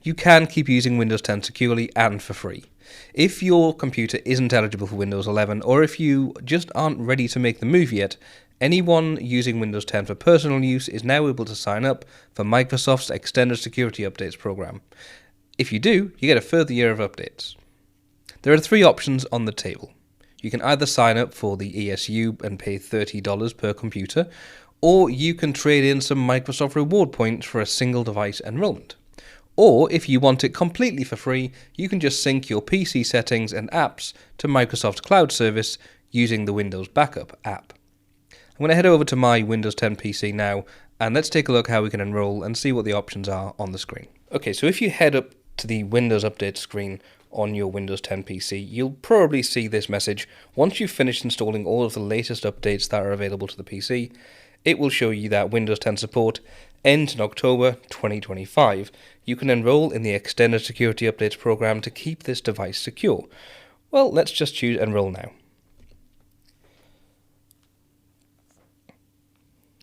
you can keep using Windows 10 securely and for free. If your computer isn't eligible for Windows 11, or if you just aren't ready to make the move yet, anyone using Windows 10 for personal use is now able to sign up for Microsoft's Extended Security Updates program. If you do, you get a further year of updates. There are 3 options on the table. You can either sign up for the ESU and pay $30 per computer, or you can trade in some Microsoft reward points for a single device enrollment. Or, if you want it completely for free, you can just sync your PC settings and apps to Microsoft's cloud service using the Windows Backup app. I'm going to head over to my Windows 10 PC now, and let's take a look how we can enroll and see what the options are on the screen. Okay, so if you head up to the Windows Update screen on your Windows 10 PC, you'll probably see this message. Once you've finished installing all of the latest updates that are available to the PC, it will show you that Windows 10 support ends in October 2025. You can enroll in the Extended Security Updates program to keep this device secure. Well, let's just choose Enroll now.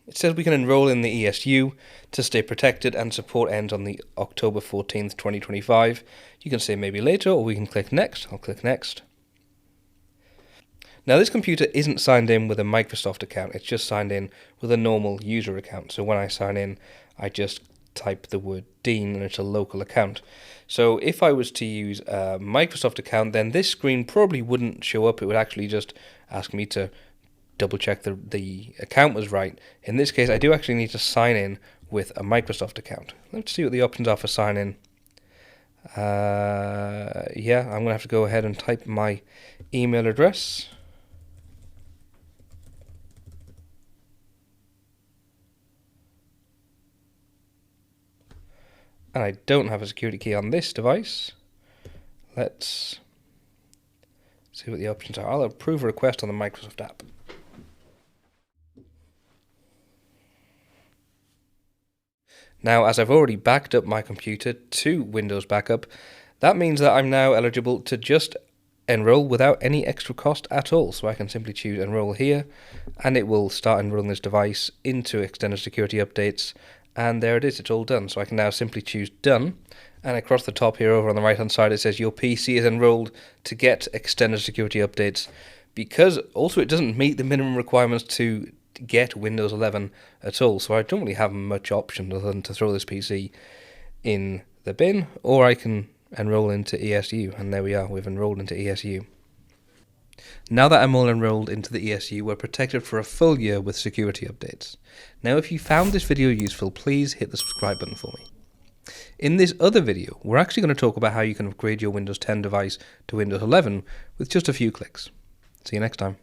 It says we can enroll in the ESU to stay protected, and support ends on the October 14th, 2025. You can say maybe later, or we can click Next. I'll click Next. Now, this computer isn't signed in with a Microsoft account, it's just signed in with a normal user account. So when I sign in, I just type the word Dean and it's a local account. So if I was to use a Microsoft account, then this screen probably wouldn't show up. It would actually just ask me to double check the account was right. In this case, I do actually need to sign in with a Microsoft account. Let's see what the options are for sign in. Yeah, I'm going to have to go ahead and type my email address. And I don't have a security key on this device. Let's see what the options are. I'll approve a request on the Microsoft app. Now, as I've already backed up my computer to Windows Backup, that means that I'm now eligible to just enroll without any extra cost at all. So I can simply choose Enroll here, and it will start enrolling this device into Extended Security Updates. And there it is, it's all done. So I can now simply choose Done, and across the top here over on the right hand side it says your PC is enrolled to get Extended Security Updates, because also it doesn't meet the minimum requirements to get Windows 11 at all. So I don't really have much option other than to throw this PC in the bin, or I can enroll into ESU, and there we are, we've enrolled into ESU. Now that I'm all enrolled into the ESU, we're protected for a full year with security updates. Now, if you found this video useful, please hit the subscribe button for me. In this other video, we're actually going to talk about how you can upgrade your Windows 10 device to Windows 11 with just a few clicks. See you next time.